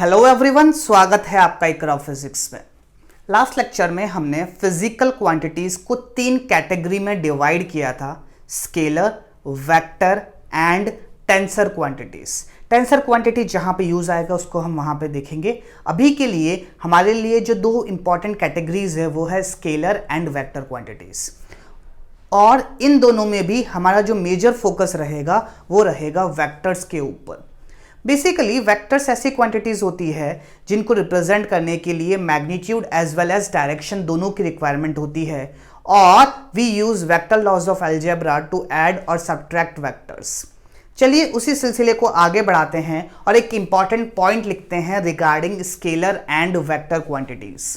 Hello everyone, स्वागत है आपका इकरा फिजिक्स में। लास्ट लेक्चर में हमने फिजिकल क्वांटिटीज को तीन कैटेगरी में डिवाइड किया था, scalar, vector and tensor quantities. Tensor quantity जहां पे यूज आएगा उसको हम वहां पे देखेंगे। अभी के लिए हमारे लिए जो दो इंपॉर्टेंट कैटेगरीज है वो है स्केलर एंड वेक्टर क्वांटिटीज, और इन दोनों में भी हमारा जो मेजर फोकस रहेगा वो रहेगा वेक्टर्स के ऊपर। बेसिकली वेक्टर्स ऐसी क्वांटिटीज होती है जिनको रिप्रेजेंट करने के लिए magnitude as well as direction दोनों की रिक्वायरमेंट होती है, और we use vector laws of algebra to add और सब्ट्रैक्ट वेक्टर्स। चलिए उसी सिलसिले को आगे बढ़ाते हैं और एक इंपॉर्टेंट पॉइंट लिखते हैं regarding scalar and vector quantities.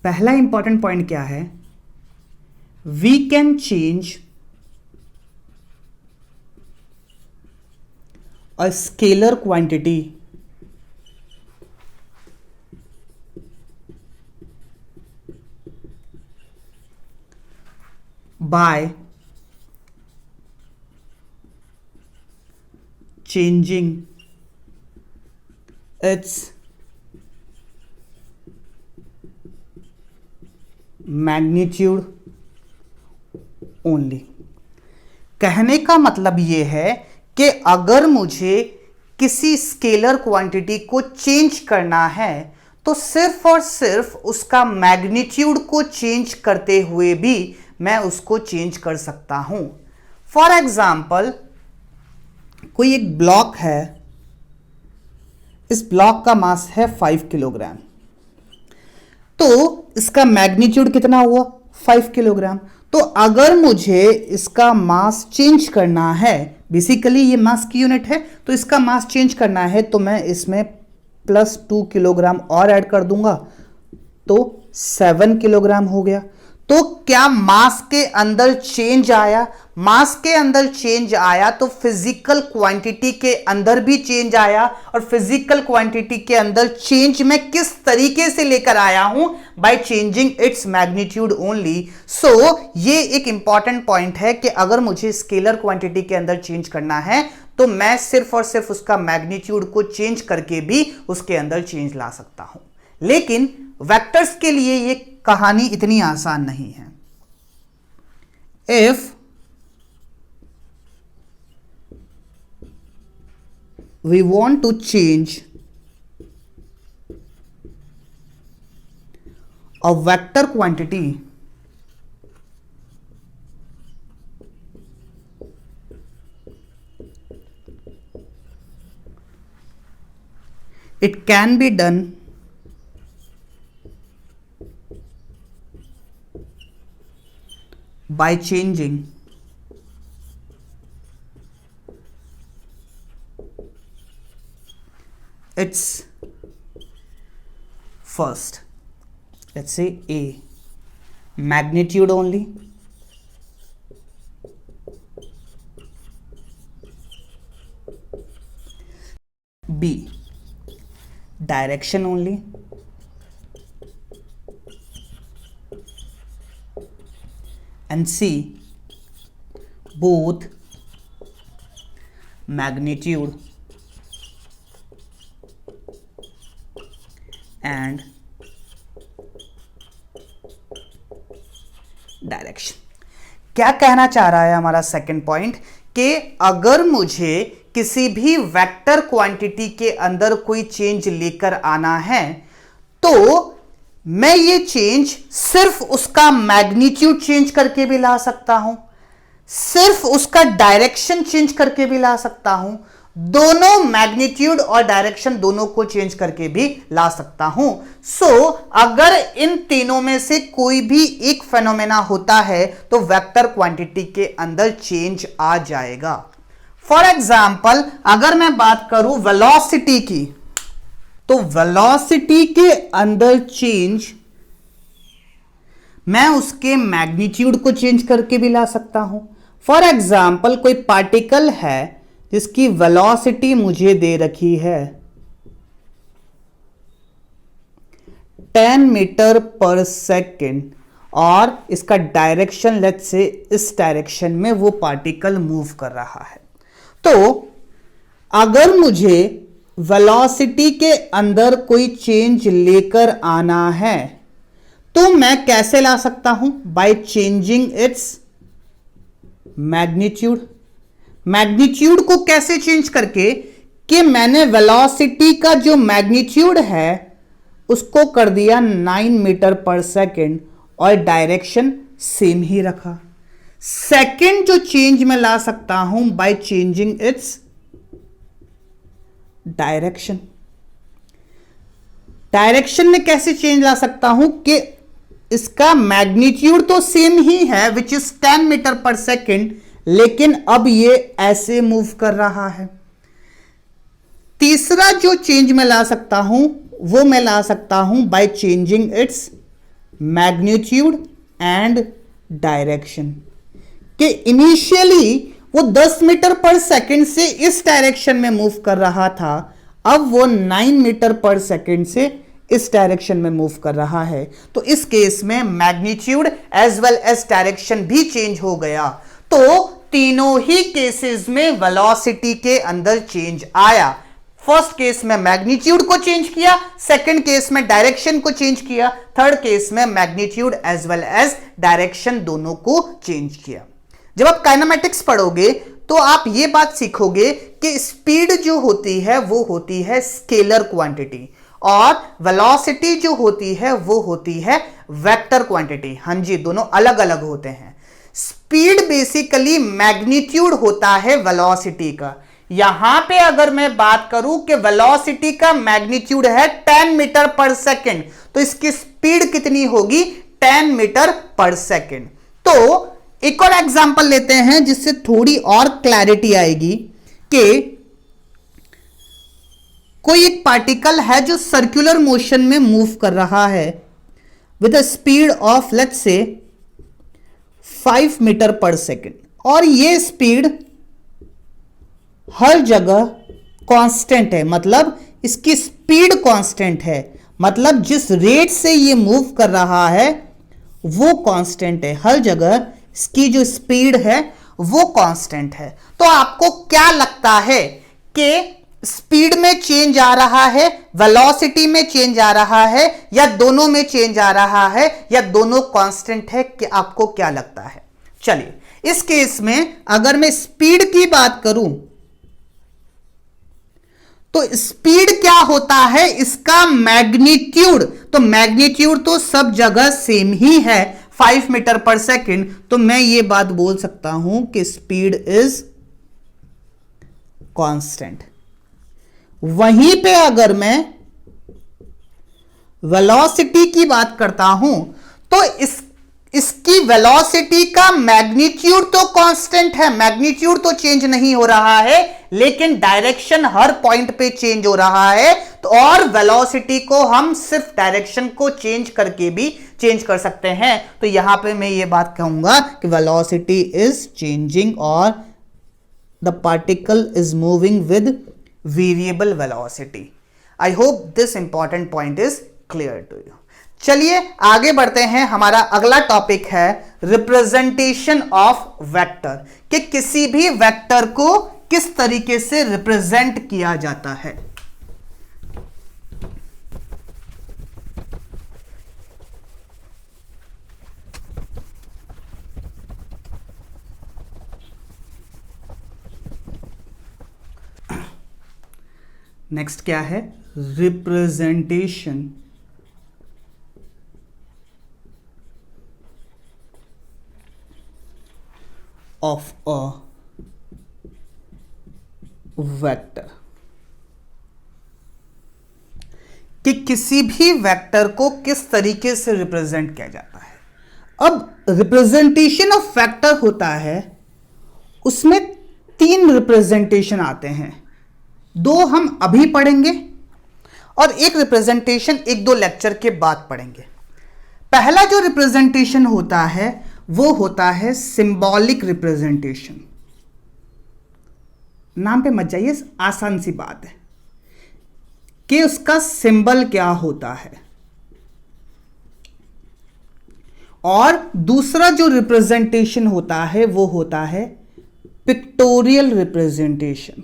पहला इंपॉर्टेंट पॉइंट क्या है? We can change a scalar quantity by changing its magnitude only. कहने का मतलब यह है कि अगर मुझे किसी स्केलर क्वांटिटी को चेंज करना है तो सिर्फ और सिर्फ उसका मैग्नीट्यूड को चेंज करते हुए भी मैं उसको चेंज कर सकता हूं। फॉर एग्जाम्पल, कोई एक ब्लॉक है, इस ब्लॉक का मास है 5 किलोग्राम, तो इसका मैग्नीट्यूड कितना हुआ? 5 किलोग्राम। तो अगर मुझे इसका मास चेंज करना है, बेसिकली ये मास की यूनिट है, तो इसका मास चेंज करना है तो मैं इसमें +2 किलोग्राम और ऐड कर दूंगा, तो 7 किलोग्राम हो गया। तो क्या मास के अंदर चेंज आया? मास के अंदर चेंज आया तो फिजिकल क्वांटिटी के अंदर भी चेंज आया, और फिजिकल क्वांटिटी के अंदर चेंज मैं किस तरीके से लेकर आया हूं? By changing its magnitude only. So ये एक इंपॉर्टेंट पॉइंट है कि अगर मुझे स्केलर क्वांटिटी के अंदर चेंज करना है तो मैं सिर्फ और सिर्फ उसका मैग्नीट्यूड को चेंज करके भी उसके अंदर चेंज ला सकता हूं। लेकिन वेक्टर्स के लिए ये कहानी इतनी आसान नहीं है। If we want to change a vector quantity it can be done by changing its first, let's say A, magnitude only, B, direction only, and C, both magnitude and direction. क्या कहना चाह रहा है हमारा सेकंड पॉइंट? कि अगर मुझे किसी भी वेक्टर क्वांटिटी के अंदर कोई चेंज लेकर आना है तो मैं ये चेंज सिर्फ उसका मैग्नीट्यूड चेंज करके भी ला सकता हूं, सिर्फ उसका डायरेक्शन चेंज करके भी ला सकता हूं, दोनों मैग्नीट्यूड और डायरेक्शन दोनों को चेंज करके भी ला सकता हूं। सो अगर इन तीनों में से कोई भी एक फेनोमेना होता है तो वेक्टर क्वांटिटी के अंदर चेंज आ जाएगा। फॉर एग्जाम्पल, अगर मैं बात करूं वेलोसिटी की, तो वेलोसिटी के अंदर चेंज मैं उसके मैग्नीट्यूड को चेंज करके भी ला सकता हूं। फॉर एग्जाम्पल, कोई पार्टिकल है जिसकी वेलोसिटी मुझे दे रखी है 10 मीटर पर सेकेंड और इसका डायरेक्शन लेट्स से इस डायरेक्शन में वो पार्टिकल मूव कर रहा है। तो अगर मुझे वेलोसिटी के अंदर कोई चेंज लेकर आना है तो मैं कैसे ला सकता हूं? By changing its magnitude. Magnitude को कैसे चेंज करके कि मैंने वेलोसिटी का जो मैग्नीट्यूड है उसको कर दिया 9 मीटर पर सेकेंड और डायरेक्शन सेम ही रखा। सेकेंड जो चेंज मैं ला सकता हूं by changing its direction. Direction में कैसे चेंज ला सकता हूं कि इसका मैग्नीट्यूड तो सेम ही है which is 10 metre per second, लेकिन अब ये ऐसे मूव कर रहा है। तीसरा जो चेंज मैं ला सकता हूं वो मैं ला सकता हूं by changing its magnitude and direction. कि इनिशियली वो 10 मीटर पर सेकेंड से इस डायरेक्शन में मूव कर रहा था, अब वो 9 मीटर पर सेकेंड से इस डायरेक्शन में मूव कर रहा है। तो इस केस में magnitude as well as direction भी चेंज हो गया। तो तीनों ही केसेस में वेलोसिटी के अंदर चेंज आया। फर्स्ट केस में मैग्नीट्यूड को चेंज किया, सेकंड केस में डायरेक्शन को चेंज किया, थर्ड केस में magnitude as well as direction दोनों को चेंज किया। जब आप काइनेमेटिक्स पढ़ोगे तो आप यह बात सीखोगे कि स्पीड जो होती है वो होती है स्केलर क्वांटिटी और वेलोसिटी जो होती है वो होती है वेक्टर क्वांटिटी। हां जी, दोनों अलग अलग होते हैं। स्पीड बेसिकली मैग्नीट्यूड होता है वेलोसिटी का। यहां पे अगर मैं बात करूं कि वेलोसिटी का मैग्नीट्यूड है 10 मीटर पर सेकेंड, तो इसकी स्पीड कितनी होगी? 10 मीटर पर सेकेंड। तो एक और एग्जांपल लेते हैं जिससे थोड़ी और क्लैरिटी आएगी कि कोई एक पार्टिकल है जो सर्कुलर मोशन में मूव कर रहा है with a speed of let's say 5 metre per second, और ये स्पीड हर जगह कांस्टेंट है। मतलब इसकी स्पीड कांस्टेंट है, मतलब जिस रेट से ये मूव कर रहा है वो कांस्टेंट है। हर जगह इसकी जो स्पीड है वो कांस्टेंट है। तो आपको क्या लगता है कि स्पीड में चेंज आ रहा है, वेलोसिटी में चेंज आ रहा है, या दोनों में चेंज आ रहा है, या दोनों कांस्टेंट है? कि आपको क्या लगता है? चलिए, इस केस में अगर मैं स्पीड की बात करूं तो स्पीड क्या होता है? इसका मैग्नीट्यूड। तो मैग्नीट्यूड तो सब जगह सेम ही है, 5 मीटर पर सेकेंड। तो मैं ये बात बोल सकता हूं कि स्पीड इज कांस्टेंट। वहीं पे अगर मैं वेलोसिटी की बात करता हूं तो इसकी वेलोसिटी का मैग्नीट्यूड तो कांस्टेंट है, मैग्नीट्यूड तो चेंज नहीं हो रहा है, लेकिन डायरेक्शन हर पॉइंट पे चेंज हो रहा है। तो और वेलोसिटी को हम सिर्फ डायरेक्शन को चेंज करके भी चेंज कर सकते हैं। तो यहां पे मैं ये बात कहूंगा कि वेलोसिटी इज चेंजिंग और the particle is moving with variable velocity. I hope this important point is clear to you. चलिए आगे बढ़ते हैं। हमारा अगला टॉपिक है रिप्रेजेंटेशन ऑफ वेक्टर, कि किसी भी वेक्टर को किस तरीके से रिप्रेजेंट किया जाता है। नेक्स्ट क्या है? रिप्रेजेंटेशन ऑफ अ वेक्टर, कि किसी भी वेक्टर को किस तरीके से रिप्रेजेंट किया जाता है। अब रिप्रेजेंटेशन ऑफ वेक्टर होता है, उसमें 3 रिप्रेजेंटेशन आते हैं। 2 हम अभी पढ़ेंगे और एक रिप्रेजेंटेशन 1-2 लेक्चर के बाद पढ़ेंगे। पहला जो रिप्रेजेंटेशन होता है वो होता है सिंबॉलिक रिप्रेजेंटेशन। नाम पे मत जाइए, आसान सी बात है कि उसका सिंबल क्या होता है। और दूसरा जो रिप्रेजेंटेशन होता है वो होता है पिक्टोरियल रिप्रेजेंटेशन।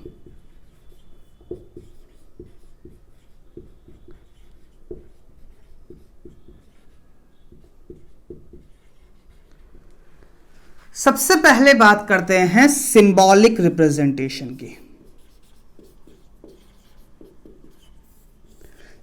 सबसे पहले बात करते हैं सिंबॉलिक रिप्रेजेंटेशन की।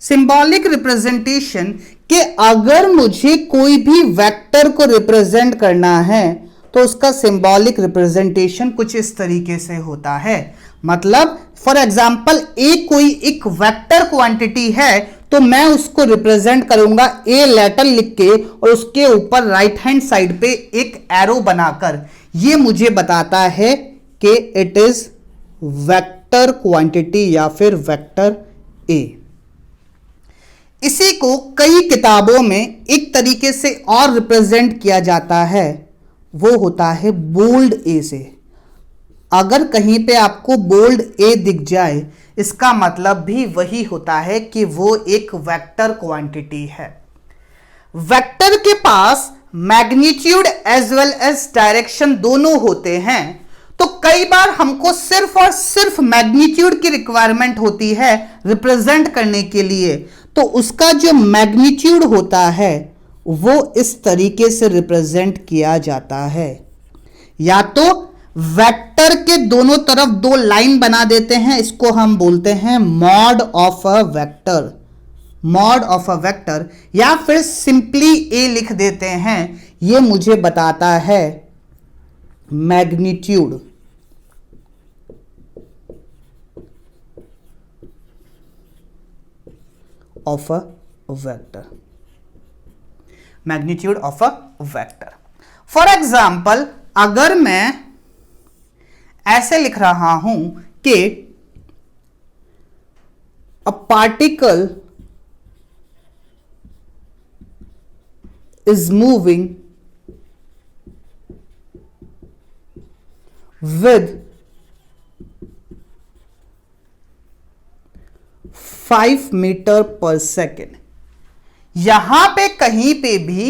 सिंबॉलिक रिप्रेजेंटेशन कि अगर मुझे कोई भी वेक्टर को रिप्रेजेंट करना है तो उसका सिंबॉलिक रिप्रेजेंटेशन कुछ इस तरीके से होता है। मतलब फॉर एग्जांपल कोई एक वेक्टर क्वांटिटी है तो मैं उसको रिप्रेजेंट करूंगा ए लेटर लिख के और उसके ऊपर राइट हैंड साइड पे एक एरो बनाकर। ये मुझे बताता है कि इट इज वेक्टर क्वांटिटी या फिर वेक्टर ए। इसी को कई किताबों में एक तरीके से और रिप्रेजेंट किया जाता है, वो होता है बोल्ड ए से। अगर कहीं पे आपको बोल्ड ए दिख जाए इसका मतलब भी वही होता है कि वो एक वेक्टर क्वांटिटी है। वेक्टर के पास magnitude as well as direction दोनों होते हैं, तो कई बार हमको सिर्फ और सिर्फ मैग्नीट्यूड की रिक्वायरमेंट होती है रिप्रेजेंट करने के लिए, तो उसका जो मैग्नीट्यूड होता है वो इस तरीके से रिप्रेजेंट किया जाता है। या तो वेक्टर के दोनों तरफ दो लाइन बना देते हैं, इसको हम बोलते हैं mod of a vector, mod of a vector, या फिर सिंपली ए लिख देते हैं। ये मुझे बताता है magnitude of a vector, magnitude of a vector. For example अगर मैं ऐसे लिख रहा हूं कि a particle is moving with 5 metre per second, यहां पे कहीं पे भी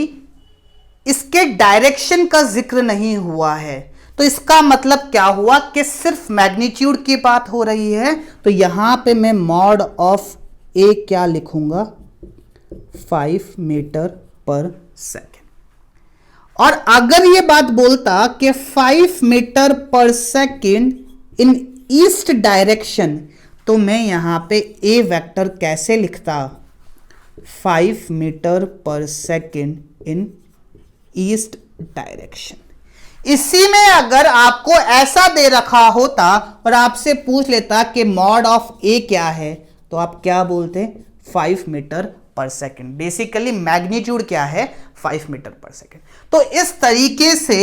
इसके डायरेक्शन का जिक्र नहीं हुआ है, तो इसका मतलब क्या हुआ कि सिर्फ मैग्नीट्यूड की बात हो रही है। तो यहां पे मैं मॉड ऑफ ए क्या लिखूंगा, 5 मीटर पर सेकेंड। और अगर ये बात बोलता कि 5 metre per second in east direction, तो मैं यहां पे ए वेक्टर कैसे लिखता, 5 metre per second in east direction. इसी में अगर आपको ऐसा दे रखा होता और आपसे पूछ लेता कि मॉड ऑफ ए क्या है, तो आप क्या बोलते, 5 metre per second. Basically magnitude क्या है, 5 मीटर पर सेकेंड। तो इस तरीके से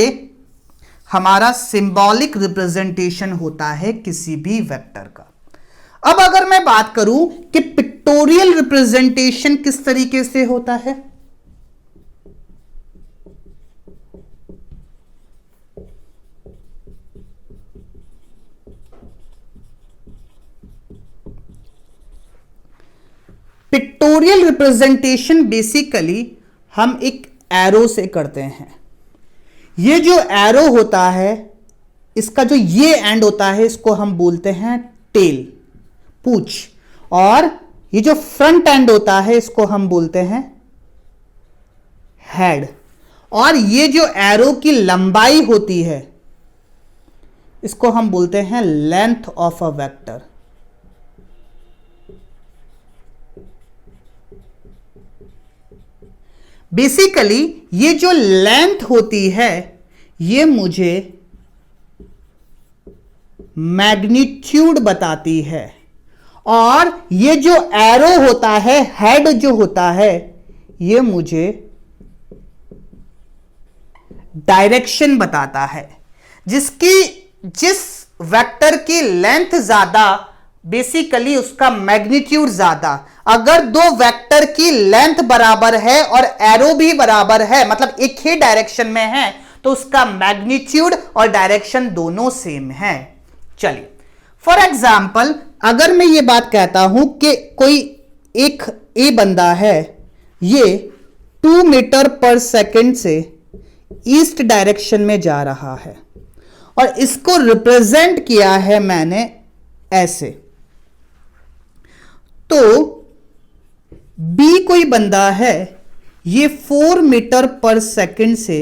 हमारा सिंबॉलिक रिप्रेजेंटेशन होता है किसी भी वेक्टर का। अब अगर मैं बात करूं कि पिक्टोरियल रिप्रेजेंटेशन किस तरीके से होता है, पिक्टोरियल रिप्रेजेंटेशन बेसिकली हम एक एरो से करते हैं। ये जो एरो होता है इसका जो ये एंड होता है इसको हम बोलते हैं टेल, पूंछ, और ये जो फ्रंट एंड होता है इसको हम बोलते हैं हेड। और ये जो एरो की लंबाई होती है इसको हम बोलते हैं length of a vector. Basically ये जो लेंथ होती है ये मुझे मैग्नीट्यूड बताती है, और ये जो एरो होता है, हेड जो होता है, ये मुझे डायरेक्शन बताता है। जिस वेक्टर की लेंथ ज्यादा बेसिकली उसका मैग्नीट्यूड ज्यादा। अगर दो वेक्टर की लेंथ बराबर है और एरो भी बराबर है, मतलब एक ही डायरेक्शन में है, तो उसका मैग्नीट्यूड और डायरेक्शन दोनों सेम है। चलिए फॉर एग्जाम्पल अगर मैं ये बात कहता हूं कि कोई एक ए बंदा है, ये 2 मीटर पर सेकेंड से ईस्ट डायरेक्शन में जा रहा है और इसको रिप्रेजेंट किया है मैंने ऐसे। तो बी कोई बंदा है, ये 4 मीटर पर सेकेंड से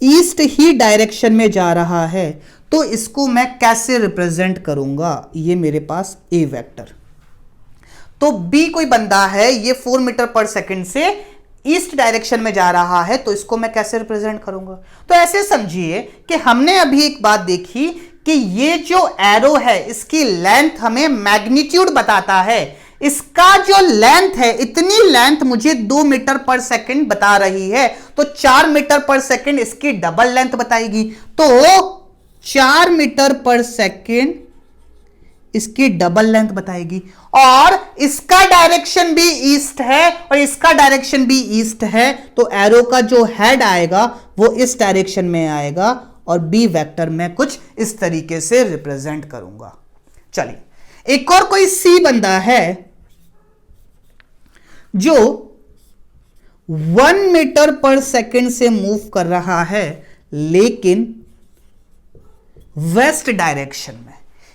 ईस्ट ही डायरेक्शन में जा रहा है, तो इसको मैं कैसे रिप्रेजेंट करूंगा? ये मेरे पास ए वेक्टर। तो बी कोई बंदा है, ये 4 मीटर पर सेकेंड से ईस्ट डायरेक्शन में जा रहा है, तो इसको मैं कैसे रिप्रेजेंट करूंगा? तो ऐसे समझिए कि हमने अभी एक बात देखी कि ये जो एरो है इसकी लेंथ हमें मैग्नीट्यूड बताता है। इसका जो लेंथ है, इतनी लेंथ मुझे 2 मीटर पर सेकेंड बता रही है, तो 4 मीटर पर सेकेंड इसकी डबल लेंथ बताएगी। तो 4 मीटर पर सेकेंड इसकी डबल लेंथ बताएगी, और इसका डायरेक्शन भी ईस्ट है और इसका डायरेक्शन भी ईस्ट है, तो एरो का जो हेड आएगा वो इस डायरेक्शन में आएगा और बी वेक्टर मैं कुछ इस तरीके से रिप्रेजेंट करूंगा। चलिए, एक और कोई सी बंदा है जो 1 मीटर पर सेकेंड से मूव कर रहा है, लेकिन वेस्ट डायरेक्शन में।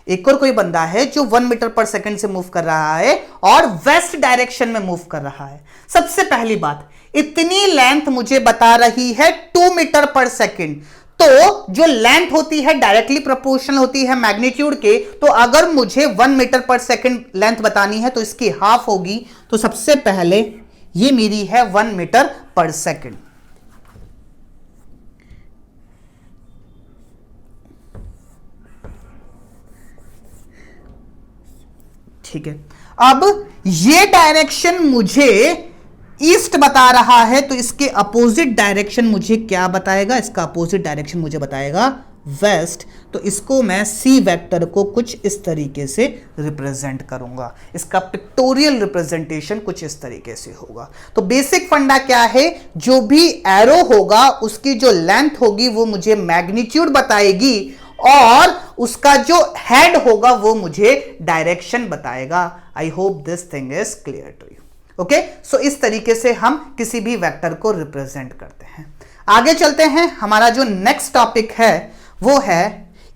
एक और कोई बंदा है जो 1 मीटर पर सेकेंड से मूव कर रहा है और वेस्ट डायरेक्शन में मूव कर रहा है। सबसे पहली बात, इतनी लेंथ मुझे बता रही है 2 मीटर पर सेकेंड, तो जो लेंथ होती है डायरेक्टली प्रोपोर्शनल होती है मैग्नीट्यूड के। तो अगर मुझे 1 मीटर पर सेकेंड लेंथ बतानी है तो इसकी हाफ होगी। तो सबसे पहले ये मेरी है 1 मीटर पर सेकेंड। ठीक है, अब ये डायरेक्शन मुझे ईस्ट बता रहा है, तो इसके अपोजिट डायरेक्शन मुझे क्या बताएगा? इसका अपोजिट डायरेक्शन मुझे बताएगा वेस्ट। तो इसको मैं सी वेक्टर को कुछ इस तरीके से रिप्रेजेंट करूंगा। इसका पिक्टोरियल रिप्रेजेंटेशन कुछ इस तरीके से होगा। तो बेसिक फंडा क्या है? जो भी एरो होगा उसकी जो लेंथ होगी वो मुझे मैग्नीट्यूड बताएगी और उसका जो हेड होगा वो मुझे डायरेक्शन बताएगा। I hope this thing is clear to you. Okay, so इस तरीके से हम किसी भी वेक्टर को रिप्रेजेंट करते हैं। आगे चलते हैं। हमारा जो नेक्स्ट टॉपिक है वो है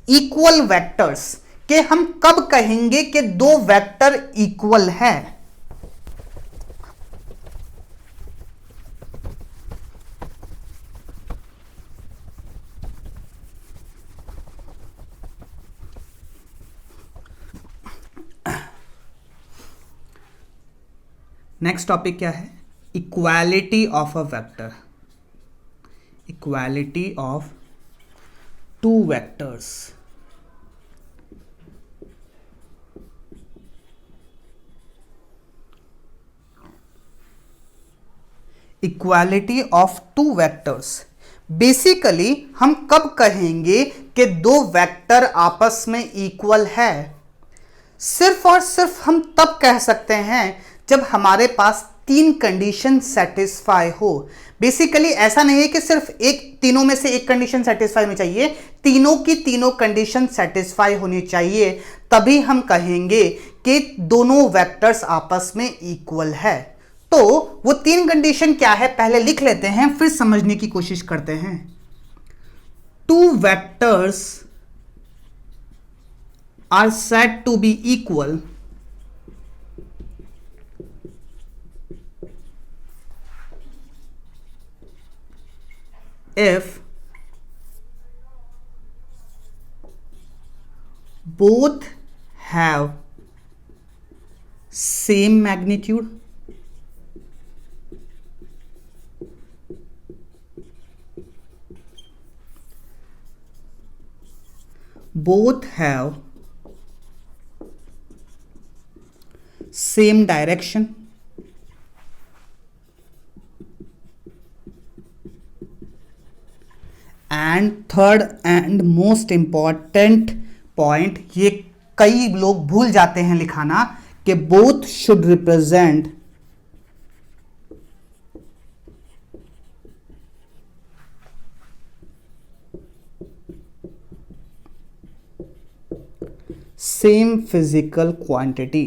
इक्वल वेक्टर्स, कि हम कब कहेंगे कि दो वेक्टर इक्वल हैं। नेक्स्ट टॉपिक क्या है? Equality of a vector, equality of two vectors. Equality of two vectors, basically हम कब कहेंगे कि दो वेक्टर आपस में इक्वल है? सिर्फ और सिर्फ हम तब कह सकते हैं जब हमारे पास तीन कंडीशन सेटिस्फाई हो। बेसिकली ऐसा नहीं है कि सिर्फ तीनों में से एक कंडीशन सेटिस्फाई होनी चाहिए, तीनों की तीनों कंडीशन सेटिस्फाई होनी चाहिए, तभी हम कहेंगे कि दोनों वेक्टर्स आपस में इक्वल है। तो वो तीन कंडीशन क्या है पहले लिख लेते हैं, फिर समझने की कोशिश करते हैं। Two vectors are said to be equal if both have same magnitude, both have same direction, and third and most important point, ये कई लोग भूल जाते हैं लिखाना, कि both should represent same physical quantity.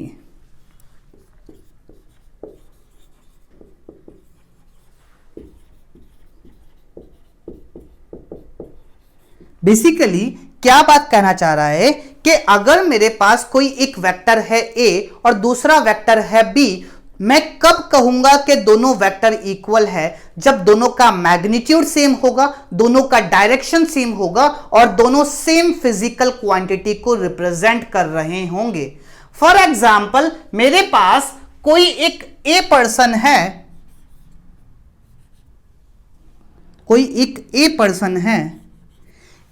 Basically क्या बात कहना चाह रहा है कि अगर मेरे पास कोई एक वेक्टर है ए और दूसरा वेक्टर है बी, मैं कब कहूंगा कि दोनों वेक्टर इक्वल है? जब दोनों का मैग्नीट्यूड सेम होगा, दोनों का डायरेक्शन सेम होगा और दोनों सेम फिजिकल क्वांटिटी को रिप्रेजेंट कर रहे होंगे। फॉर एग्जाम्पल, मेरे पास कोई एक ए पर्सन है, कोई एक ए पर्सन है,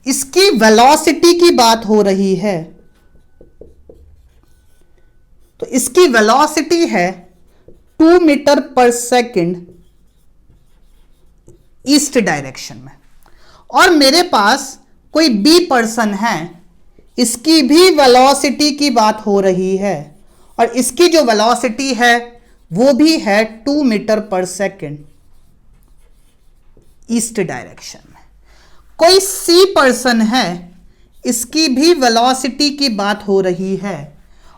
इसकी वेलोसिटी की बात हो रही है, तो इसकी वेलोसिटी है 2 metre per second east direction में। और मेरे पास कोई बी पर्सन है, इसकी भी वेलोसिटी की बात हो रही है और इसकी जो वेलोसिटी है वो भी है 2 metre per second east direction में। कोई सी पर्सन है, इसकी भी वेलोसिटी की बात हो रही है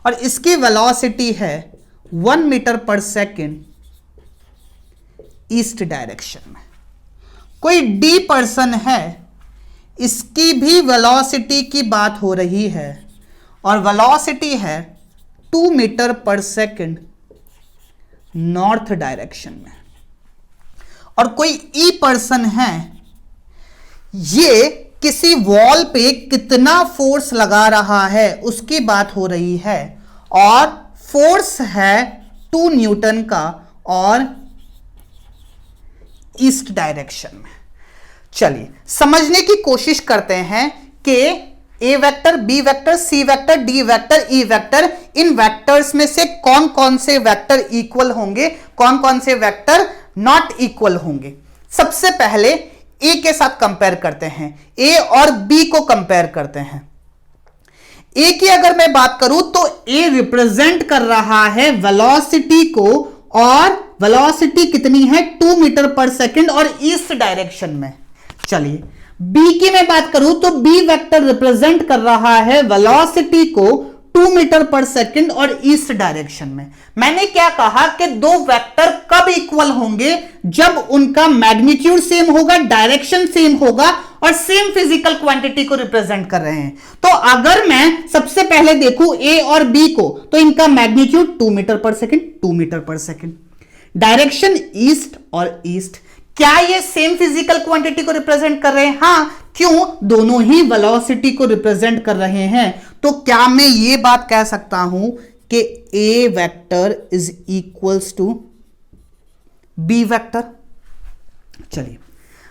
और इसकी वेलोसिटी है 1 metre per second east direction में। कोई डी पर्सन है, इसकी भी वेलोसिटी की बात हो रही है और वेलोसिटी है 2 metre per second north direction में। और कोई ई पर्सन है, ये किसी वॉल पे कितना फोर्स लगा रहा है उसकी बात हो रही है और फोर्स है 2 न्यूटन का और ईस्ट डायरेक्शन में। चलिए समझने की कोशिश करते हैं कि A vector, B vector, C vector, D vector, E vector, इन वेक्टर्स में से कौन कौन से वेक्टर इक्वल होंगे, कौन कौन से वेक्टर नॉट इक्वल होंगे। सबसे पहले ए के साथ कंपेयर करते हैं, ए और बी को कंपेयर करते हैं। ए की अगर मैं बात करूं तो ए रिप्रेजेंट कर रहा है वेलोसिटी को और वेलोसिटी कितनी है 2 मीटर पर सेकेंड और ईस्ट डायरेक्शन में। चलिए बी की मैं बात करूं तो बी वेक्टर रिप्रेजेंट कर रहा है वेलोसिटी को 2 मीटर पर सेकेंड और ईस्ट डायरेक्शन में। मैंने क्या कहा कि दो वेक्टर कब इक्वल होंगे? जब उनका मैग्नीट्यूड सेम होगा, डायरेक्शन सेम होगा और सेम फिजिकल क्वांटिटी को रिप्रेजेंट कर रहे हैं। तो अगर मैं सबसे पहले देखूं ए और बी को, तो इनका magnitude 2 metre per second, 2 metre per second, direction east और ईस्ट। क्या ये सेम फिजिकल क्वांटिटी को रिप्रेजेंट कर रहे हैं? हां, क्यों? दोनों ही वेलोसिटी को रिप्रेजेंट कर रहे हैं। तो क्या मैं ये बात कह सकता हूं कि A vector is equals to B vector? चलिए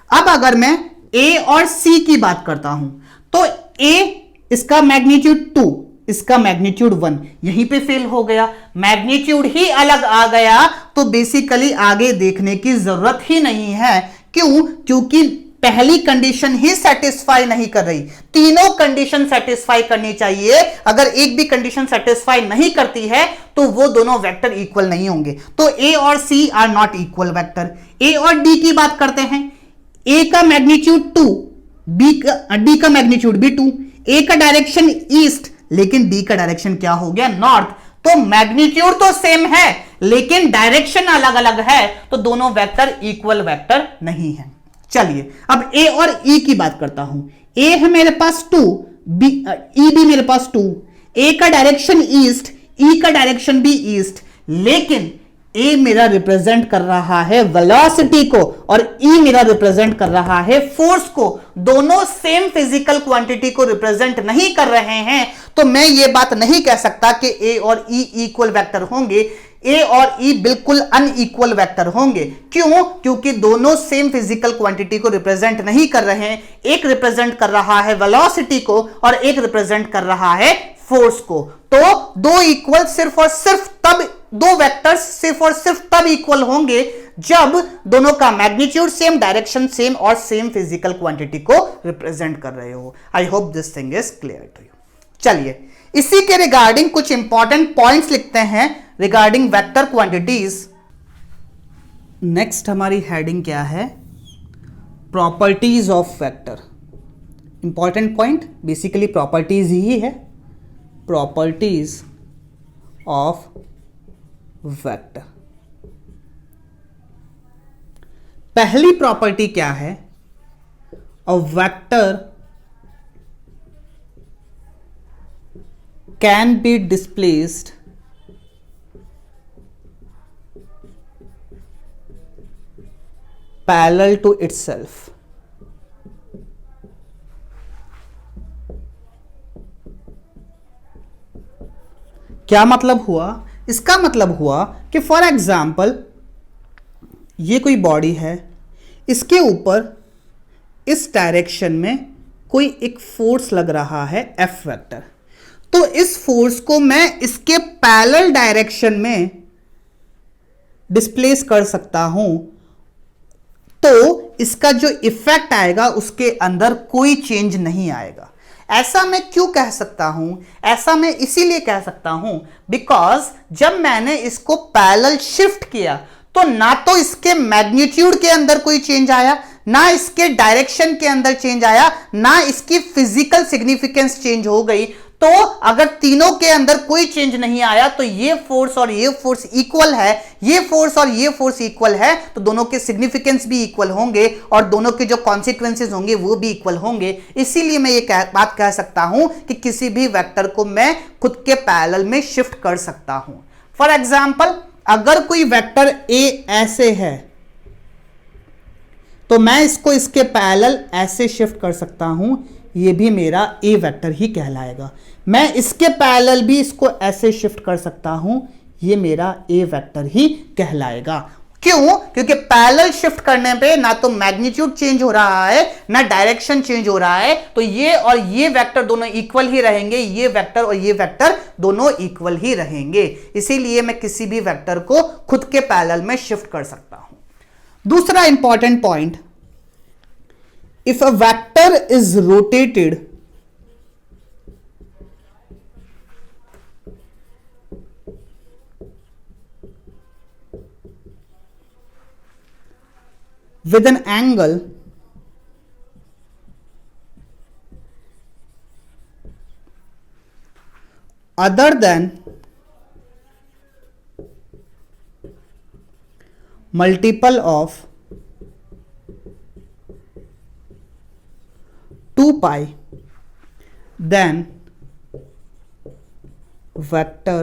अब अगर मैं ए और सी की बात करता हूं तो ए, इसका मैग्नीट्यूड 2, इसका मैग्नीट्यूड 1, यहीं पे फेल हो गया, मैग्नीट्यूड ही अलग आ गया, तो बेसिकली आगे देखने की जरूरत ही नहीं है। क्यों? क्योंकि पहली कंडीशन ही सेटिस्फाई नहीं कर रही, तीनों कंडीशन सेटिस्फाई करनी चाहिए। अगर एक भी कंडीशन सेटिस्फाई नहीं करती है तो वो दोनों वेक्टर इक्वल नहीं होंगे। तो ए और C are not equal vector. A और डी की बात करते हैं, ए का मैग्नीट्यूड 2, डी का मैग्नीट्यूड भी 2, ए का डायरेक्शन ईस्ट लेकिन डी का डायरेक्शन क्या हो गया? नॉर्थ। तो मैग्नीट्यूड तो सेम है लेकिन डायरेक्शन अलग अलग है, तो दोनों वेक्टर इक्वल वेक्टर नहीं है। चलिए अब ए और ई की बात करता हूं। ए है मेरे पास 2, ई भी मेरे पास 2, ए का डायरेक्शन ईस्ट, ई का डायरेक्शन भी ईस्ट, लेकिन ए मेरा रिप्रेजेंट कर रहा है वेलोसिटी को और ई मेरा रिप्रेजेंट कर रहा है फोर्स को। दोनों सेम फिजिकल क्वांटिटी को रिप्रेजेंट नहीं कर रहे हैं, तो मैं ये बात नहीं कह सकता कि ए और ई इक्वल वेक्टर होंगे। ए और ई बिल्कुल अनइक्वल वेक्टर होंगे। क्यों? क्योंकि दोनों सेम फिजिकल क्वांटिटी को रिप्रेजेंट नहीं कर रहे हैं। एक रिप्रेजेंट कर रहा है वेलोसिटी को और एक रिप्रेजेंट कर रहा है फोर्स को। तो दो इक्वल सिर्फ और सिर्फ तब, दो वेक्टर्स सिर्फ और सिर्फ तब इक्वल होंगे जब दोनों का मैग्नीट्यूड सेम, डायरेक्शन सेम और सेम फिजिकल क्वांटिटी को रिप्रेजेंट कर रहे हो। I hope this thing is clear to you. चलिए इसी के रिगार्डिंग कुछ इंपॉर्टेंट पॉइंट्स लिखते हैं रिगार्डिंग वेक्टर क्वांटिटीज। नेक्स्ट हमारी हेडिंग क्या है? Properties of vector. Important point basically properties ही है, प्रॉपर्टीज ऑफ वेक्टर। पहली प्रॉपर्टी क्या है? A vector can be displaced parallel to itself. क्या मतलब हुआ? इसका मतलब हुआ कि फॉर एग्जाम्पल ये कोई बॉडी है, इसके ऊपर इस डायरेक्शन में कोई एक फोर्स लग रहा है F वेक्टर, तो इस फोर्स को मैं इसके पैरेलल डायरेक्शन में डिस्प्लेस कर सकता हूं, तो इसका जो इफेक्ट आएगा उसके अंदर कोई चेंज नहीं आएगा। ऐसा मैं क्यों कह सकता हूं? ऐसा मैं इसीलिए कह सकता हूं बिकॉज जब मैंने इसको पैरेलल शिफ्ट किया तो ना तो इसके मैग्नीट्यूड के अंदर कोई चेंज आया, ना इसके डायरेक्शन के अंदर चेंज आया, ना इसकी फिजिकल सिग्निफिकेंस चेंज हो गई। तो अगर तीनों के अंदर कोई चेंज नहीं आया तो ये फोर्स और ये फोर्स इक्वल है, ये फोर्स और ये फोर्स इक्वल है, तो दोनों के सिग्निफिकेंस भी इक्वल होंगे और दोनों के जो कॉन्सिक्वेंसेज होंगे वो भी इक्वल होंगे। इसीलिए मैं ये बात कह सकता हूं कि किसी भी वेक्टर को मैं खुद के पैरेलल में शिफ्ट कर सकता हूं। फॉर एग्जाम्पल अगर कोई वेक्टर ए ऐसे है तो मैं इसको इसके पैरेलल ऐसे शिफ्ट कर सकता हूं, ये भी मेरा ए वेक्टर ही कहलाएगा। मैं इसके पैरेलल भी इसको ऐसे शिफ्ट कर सकता हूं, ये मेरा ए वेक्टर ही कहलाएगा। क्यों? क्योंकि पैरेलल शिफ्ट करने पे ना तो मैग्नीट्यूड चेंज हो रहा है ना डायरेक्शन चेंज हो रहा है, तो ये और ये वेक्टर दोनों इक्वल ही रहेंगे, ये वेक्टर और ये वेक्टर दोनों इक्वल ही रहेंगे। इसीलिए मैं किसी भी वेक्टर को खुद के पैरेलल में शिफ्ट कर सकता हूं। दूसरा important point, if a vector is rotated with an angle other than multiple of 2 pi, then vector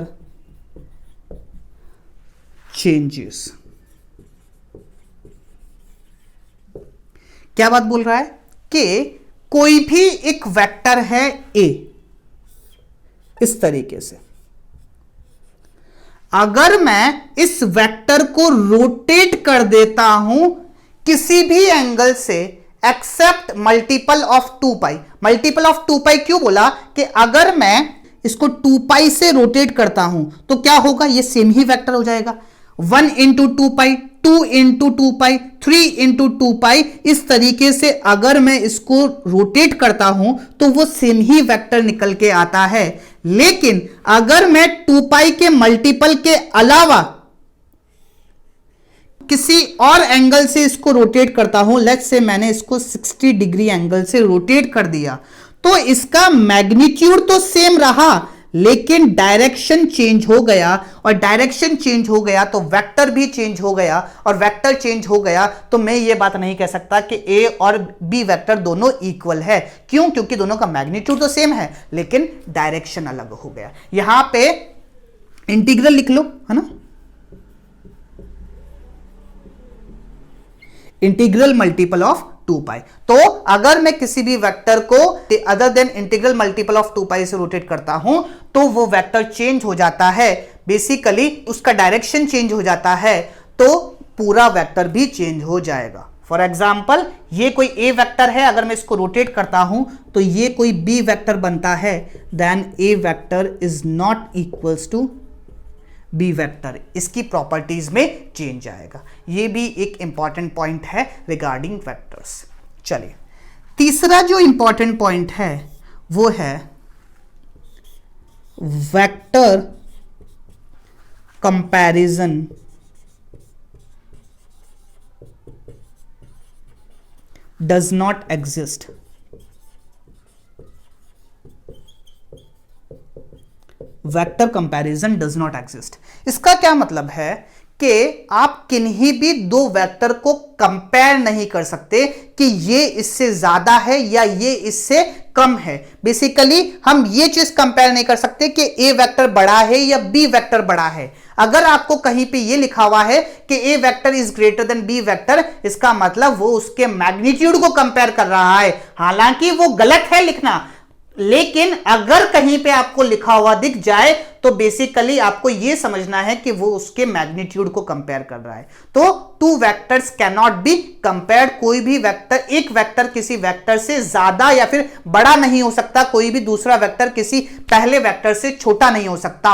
changes। क्या बात बोल रहा है कि कोई भी एक वेक्टर है ए, इस तरीके से अगर मैं इस वेक्टर को रोटेट कर देता हूं किसी भी एंगल से except multiple of 2 pi. Multiple of 2 pi क्यों बोला? कि अगर मैं इसको 2 पाई से रोटेट करता हूं तो क्या होगा, ये सेम ही वेक्टर हो जाएगा। 1 इंटू 2 पाई, 2 इंटू 2 पाई, 3 इंटू 2 पाई, इस तरीके से अगर मैं इसको रोटेट करता हूं तो वो सेम ही वेक्टर निकल के आता है। लेकिन अगर मैं 2 पाई के मल्टीपल के अलावा किसी और एंगल से इसको रोटेट करता हूं, लेट्स से मैंने इसको 60 डिग्री एंगल से रोटेट कर दिया, तो इसका मैग्नीट्यूड तो सेम रहा लेकिन डायरेक्शन चेंज हो गया, और डायरेक्शन चेंज हो गया तो वेक्टर भी चेंज हो गया, और वेक्टर चेंज हो गया तो मैं ये बात नहीं कह सकता कि ए और बी वेक्टर दोनों इक्वल है। क्यों? क्योंकि दोनों का मैग्नीट्यूड तो सेम है लेकिन डायरेक्शन अलग हो गया। यहां पे इंटीग्रल लिख लो, है ना, इंटीग्रल मल्टीपल ऑफ 2 पाई। तो अगर मैं किसी भी वेक्टर को other than integral multiple of 2 पाई से रोटेट करता हूं तो वो वेक्टर चेंज हो जाता है, बेसिकली उसका डायरेक्शन चेंज हो जाता है, तो पूरा वेक्टर भी चेंज हो जाएगा। फॉर एग्जाम्पल ये कोई ए वेक्टर है, अगर मैं इसको रोटेट करता हूं तो ये कोई बी वेक्टर बनता है, then A vector is not equals to B vector, इसकी प्रॉपर्टीज में चेंज आएगा। ये भी एक इंपॉर्टेंट पॉइंट है रिगार्डिंग वेक्टर्स। चलिए तीसरा जो इंपॉर्टेंट पॉइंट है वो है vector comparison does not exist. Vector comparison does not exist, इसका क्या मतलब है कि आप किन्हीं भी दो वेक्टर को कंपेयर नहीं कर सकते कि ये इससे ज्यादा है या ये इससे कम है। बेसिकली हम ये चीज कंपेयर नहीं कर सकते कि ए वेक्टर बड़ा है या बी वेक्टर बड़ा है। अगर आपको कहीं पे ये लिखा हुआ है कि A vector is greater than B vector, इसका मतलब वो उसके मैग्नीट्यूड को कंपेयर कर रहा है। हालांकि वो गलत है लिखना, लेकिन अगर कहीं पे आपको लिखा हुआ दिख जाए तो बेसिकली आपको यह समझना है कि वो उसके मैग्नीट्यूड को कंपेयर कर रहा है। तो two vectors can not be compared. कोई भी वेक्टर, एक वेक्टर किसी वेक्टर से ज्यादा या फिर बड़ा नहीं हो सकता, कोई भी दूसरा वेक्टर किसी पहले वेक्टर से छोटा नहीं हो सकता।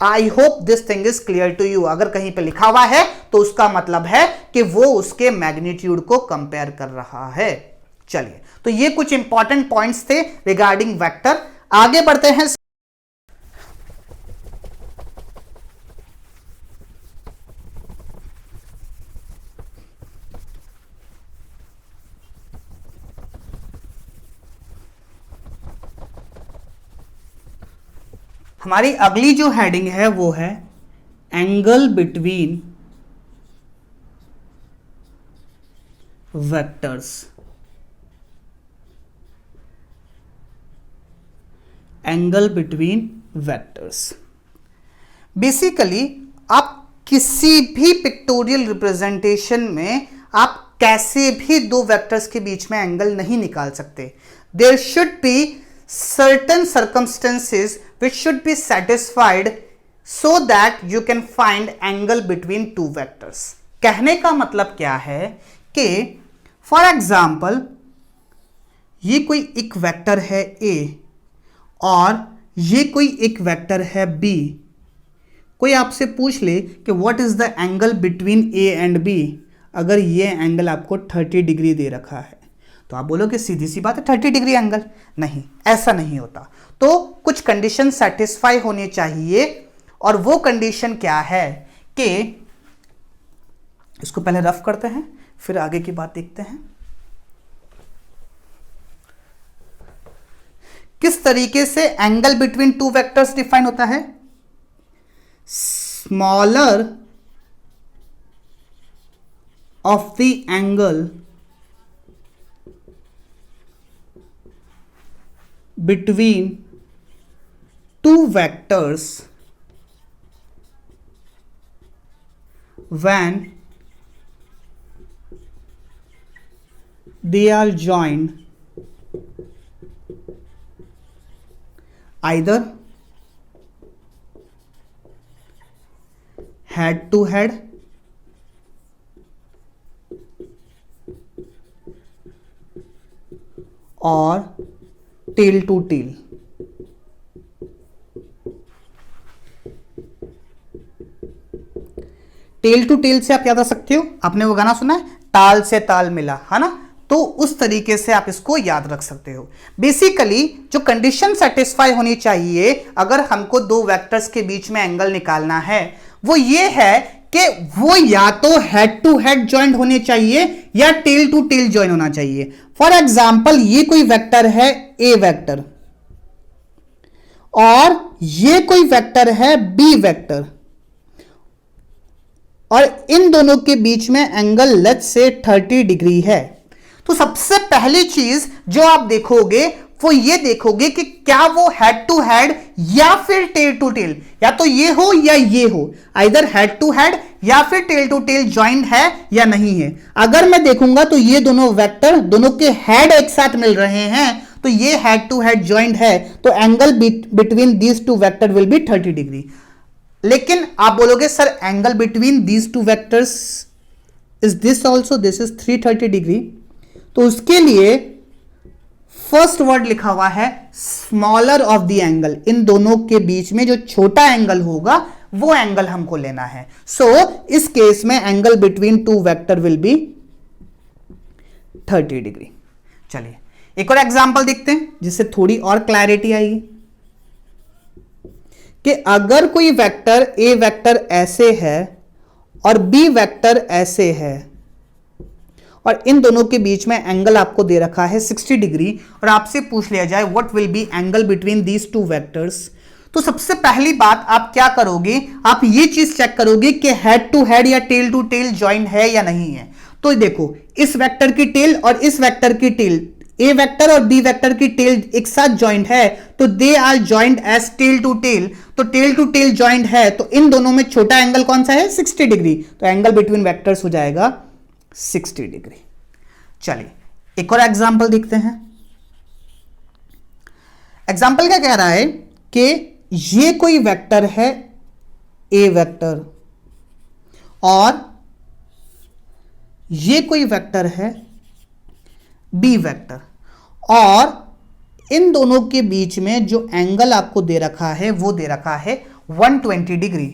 I hope this thing is clear to you. अगर कहीं पे लिखा हुआ है तो उसका मतलब है कि वो उसके मैग्नीट्यूड को कंपेयर कर रहा है। चलिए, तो ये कुछ इंपॉर्टेंट पॉइंट्स थे रिगार्डिंग वेक्टर। आगे बढ़ते हैं। हमारी अगली जो हेडिंग है वो है angle between vectors. Angle between vectors. Basically आप किसी भी पिक्टोरियल रिप्रेजेंटेशन में आप कैसे भी दो वेक्टर्स के बीच में एंगल नहीं निकाल सकते। There should be certain circumstances which should be satisfied so that you can find angle between two vectors। कहने का मतलब क्या है कि फॉर एग्जाम्पल ये कोई एक वेक्टर है A और ये कोई एक वेक्टर है B। कोई आपसे पूछ ले कि what is the angle between A and B, अगर ये एंगल आपको 30 डिग्री दे रखा है तो आप बोलोगे सीधी सी बात है 30 डिग्री एंगल। नहीं, ऐसा नहीं होता। तो कुछ कंडीशन सेटिस्फाई होनी चाहिए, और वो कंडीशन क्या है कि इसको पहले रफ करते हैं फिर आगे की बात देखते हैं। किस तरीके से angle between two vectors define होता है? Smaller of the angle between two vectors when they are joined either head to head or tail to tail. Tail to tail से आप याद आ सकते हो, आपने वो गाना सुना है ताल से ताल मिला, है ना? तो उस तरीके से आप इसको याद रख सकते हो। बेसिकली जो कंडीशन सेटिस्फाई होनी चाहिए अगर हमको दो वेक्टर्स के बीच में एंगल निकालना है वो ये है कि वो या तो हेड टू हेड ज्वाइंट होने चाहिए या टेल टू टेल ज्वाइन होना चाहिए। फॉर एग्जाम्पल ये कोई वेक्टर है ए वेक्टर और ये कोई वेक्टर है बी वेक्टर, और इन दोनों के बीच में एंगल लेट्स से 30 डिग्री है। तो सबसे पहली चीज जो आप देखोगे वो ये देखोगे कि क्या वो हेड टू हेड या फिर टेल टू टेल, या तो ये हो या ये हो, आइदर हेड टू हेड या फिर टेल टू टेल ज्वाइंट है या नहीं है। अगर मैं देखूंगा तो ये दोनों वेक्टर, दोनों के हेड एक साथ मिल रहे हैं तो ये हेड टू हेड ज्वाइंट है, तो angle between these two vector will be 30 degree. लेकिन आप बोलोगे sir angle between these two vectors is this also, this is 330 degree. तो उसके लिए फर्स्ट वर्ड लिखा हुआ है स्मॉलर ऑफ द एंगल। इन दोनों के बीच में जो छोटा एंगल होगा वो एंगल हमको लेना है। सो इस केस में angle between two vector will be 30 degree. चलिए एक और एग्जांपल देखते हैं जिससे थोड़ी और क्लैरिटी आएगी कि अगर कोई वेक्टर ए वेक्टर ऐसे है और बी वेक्टर ऐसे है और इन दोनों के बीच में एंगल आपको दे रखा है 60 डिग्री, और आपसे पूछ लिया जाए what will be angle between these two vectors, तो सबसे पहली बात आप क्या करोगे, आप ये चीज चेक करोगे कि हेड टू हेड या टेल टू टेल ज्वाइन है या नहीं है। तो देखो इस वेक्टर की टेल और इस वेक्टर की टेल, ए वेक्टर और बी वेक्टर की टेल एक साथ ज्वाइंट है, तो they are joint as tail to tail. तो टेल टू टेल ज्वाइंट है, तो इन दोनों में छोटा एंगल कौन सा है, 60 डिग्री। तो एंगल बिटवीन वेक्टर्स हो जाएगा 60 डिग्री। चलिए एक और एग्जांपल देखते हैं। एग्जांपल क्या कह रहा है कि ये कोई वेक्टर है ए वेक्टर और ये कोई वेक्टर है बी वेक्टर, और इन दोनों के बीच में जो एंगल आपको दे रखा है वो दे रखा है 120 डिग्री।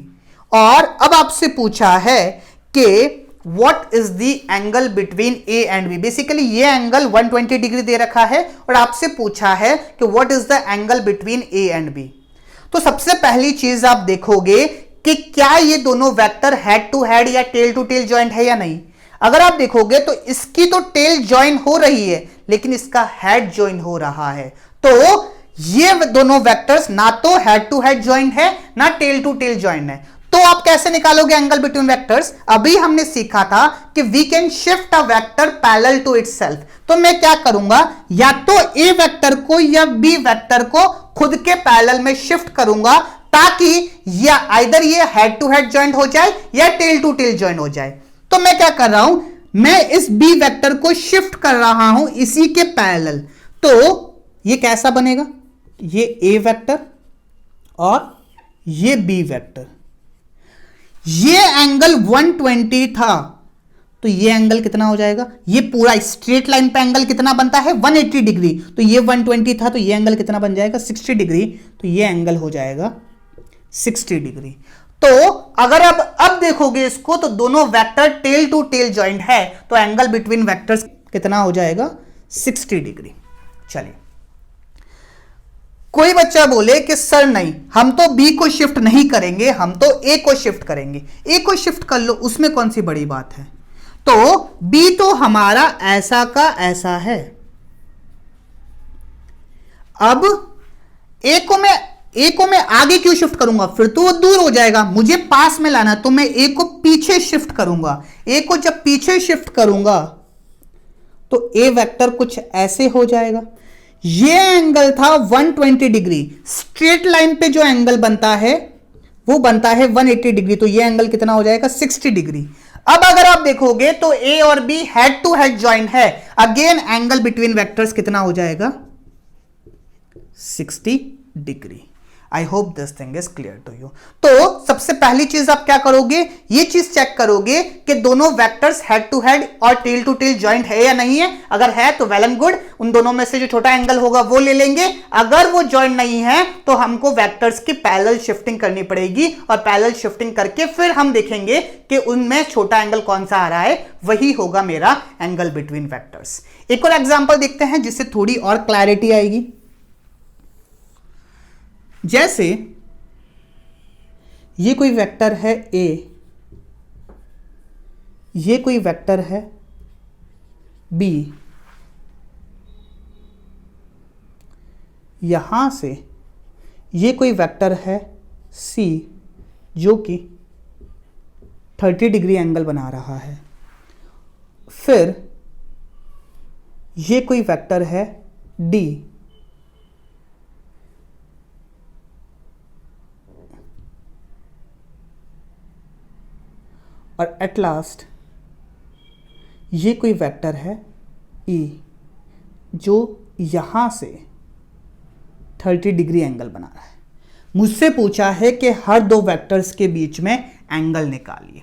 और अब आपसे पूछा है कि what is the angle between A and B. Basically ये एंगल 120 डिग्री दे रखा है और आपसे पूछा है कि what is the angle between A and B. तो सबसे पहली चीज आप देखोगे कि क्या ये दोनों वेक्टर हेड टू हेड या टेल टू टेल ज्वाइंट है या नहीं। अगर आप देखोगे तो इसकी तो टेल ज्वाइन हो रही है लेकिन इसका हेड ज्वाइन हो रहा है। तो ये दोनों वेक्टर्स ना तो हेड टू हेड ज्वाइन है ना टेल टू टेल ज्वाइन है। तो आप कैसे निकालोगे एंगल बिटवीन वेक्टर्स। अभी हमने सीखा था कि we can shift a vector parallel to itself. तो मैं क्या करूंगा, या तो ए वेक्टर को या बी वेक्टर को खुद के पैरेलल में शिफ्ट करूंगा ताकि या आइदर ये हेड टू हेड ज्वाइंट हो जाए या टेल टू टेल ज्वाइंट हो जाए। तो मैं क्या कर रहा हूं, मैं इस बी वेक्टर को शिफ्ट कर रहा हूं इसी के पैरेलल। तो ये कैसा बनेगा, ये ए वेक्टर और ये बी वेक्टर, ये एंगल 120 था तो ये एंगल कितना हो जाएगा, ये पूरा स्ट्रेट लाइन पे एंगल कितना बनता है 180 डिग्री। तो ये 120 था तो ये एंगल कितना बन जाएगा 60 डिग्री। तो ये एंगल हो जाएगा 60 डिग्री। तो अगर अब देखोगे इसको तो दोनों vector tail to tail joint है, तो एंगल बिटवीन वेक्टर्स कितना हो जाएगा 60 डिग्री। चलिए कोई बच्चा बोले कि सर नहीं, हम तो बी को शिफ्ट नहीं करेंगे, हम तो ए को शिफ्ट करेंगे। ए को शिफ्ट कर लो, उसमें कौन सी बड़ी बात है। तो बी तो हमारा ऐसा का ऐसा है। अब ए को मैं आगे क्यों शिफ्ट करूंगा, फिर तो वो दूर हो जाएगा। मुझे पास में लाना, तो मैं ए को पीछे शिफ्ट करूंगा। ए को जब पीछे शिफ्ट करूंगा तो ए वेक्टर कुछ ऐसे हो जाएगा। ये एंगल था 120 डिग्री। स्ट्रेट लाइन पे जो एंगल बनता है वो बनता है 180 डिग्री। तो ये एंगल कितना हो जाएगा 60 डिग्री। अब अगर आप देखोगे तो ए और B head to head joint है। अगेन एंगल बिटवीन वेक्टर्स कितना हो जाएगा 60 degree. I hope this thing is clear to you. तो सबसे पहली चीज आप क्या करोगे, ये चीज चेक करोगे कि दोनों वेक्टर्स हेड टू हेड और टेल टू टेल ज्वाइंट है या नहीं है। अगर है तो वेल एंड गुड, उन दोनों में से जो छोटा एंगल होगा वो ले लेंगे। अगर वो ज्वाइंट नहीं है तो हमको वेक्टर्स की पैरेलल शिफ्टिंग करनी पड़ेगी, और पैरेलल शिफ्टिंग करके फिर हम देखेंगे कि उनमें छोटा एंगल कौन सा आ रहा है, वही होगा मेरा एंगल बिटवीन वेक्टर्स। एक और एग्जांपल देखते हैं जिससे थोड़ी और क्लैरिटी आएगी। जैसे ये कोई वेक्टर है ए, ये कोई वेक्टर है बी, यहां से ये कोई वेक्टर है सी जो कि 30 डिग्री एंगल बना रहा है। फिर ये कोई वेक्टर है डी, और एट लास्ट ये कोई वेक्टर है ई जो यहां से 30 डिग्री एंगल बना रहा है। मुझसे पूछा है कि हर दो वेक्टर्स के बीच में एंगल निकालिए।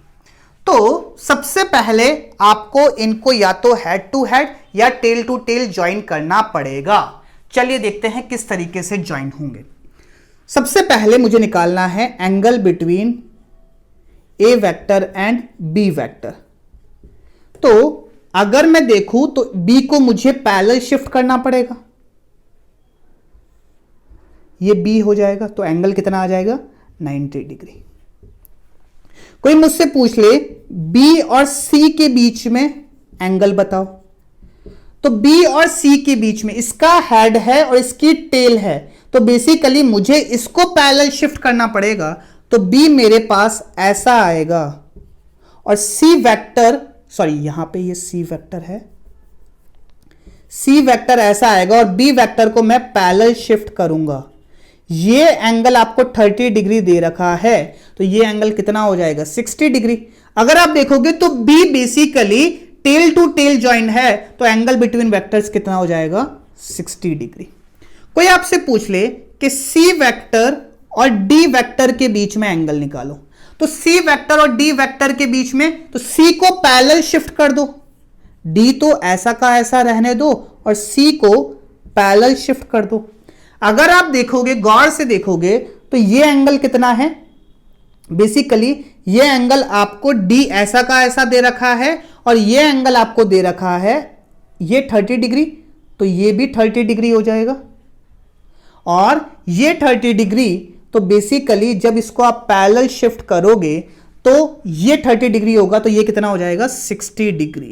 तो सबसे पहले आपको इनको या तो हेड टू हेड या टेल टू टेल ज्वाइन करना पड़ेगा। चलिए देखते हैं किस तरीके से ज्वाइन होंगे। सबसे पहले मुझे निकालना है angle between A vector and B vector. तो अगर मैं देखूं तो बी को मुझे पैरेलल शिफ्ट करना पड़ेगा, ये बी हो जाएगा। तो एंगल कितना आ जाएगा 90 डिग्री। कोई मुझसे पूछ ले बी और सी के बीच में एंगल बताओ, तो बी और सी के बीच में इसका हेड है और इसकी टेल है, तो बेसिकली मुझे इसको पैरेलल शिफ्ट करना पड़ेगा, तो बी मेरे पास ऐसा आएगा और सी वेक्टर, सॉरी यहां पे ये सी वेक्टर है, सी वेक्टर ऐसा आएगा और बी वेक्टर को मैं पैरेलल शिफ्ट करूंगा। ये एंगल आपको 30 डिग्री दे रखा है, तो ये एंगल कितना हो जाएगा 60 डिग्री। अगर आप देखोगे तो B basically tail to tail joint है, तो एंगल बिटवीन वेक्टर्स कितना हो जाएगा 60 डिग्री। कोई आपसे पूछ ले कि सी वेक्टर और डी वेक्टर के बीच में एंगल निकालो, तो सी वेक्टर और डी वेक्टर के बीच में, तो सी को पैरेलल शिफ्ट कर दो, डी तो ऐसा का ऐसा रहने दो और सी को पैरेलल शिफ्ट कर दो। अगर आप देखोगे, गौर से देखोगे, तो ये एंगल कितना है, बेसिकली ये एंगल आपको डी ऐसा का ऐसा दे रखा है और ये एंगल आपको दे रखा है ये 30 डिग्री, तो ये भी 30 डिग्री हो जाएगा और ये 30 डिग्री। तो बेसिकली जब इसको आप पैरेलल शिफ्ट करोगे तो ये 30 डिग्री होगा, तो ये कितना हो जाएगा 60 डिग्री।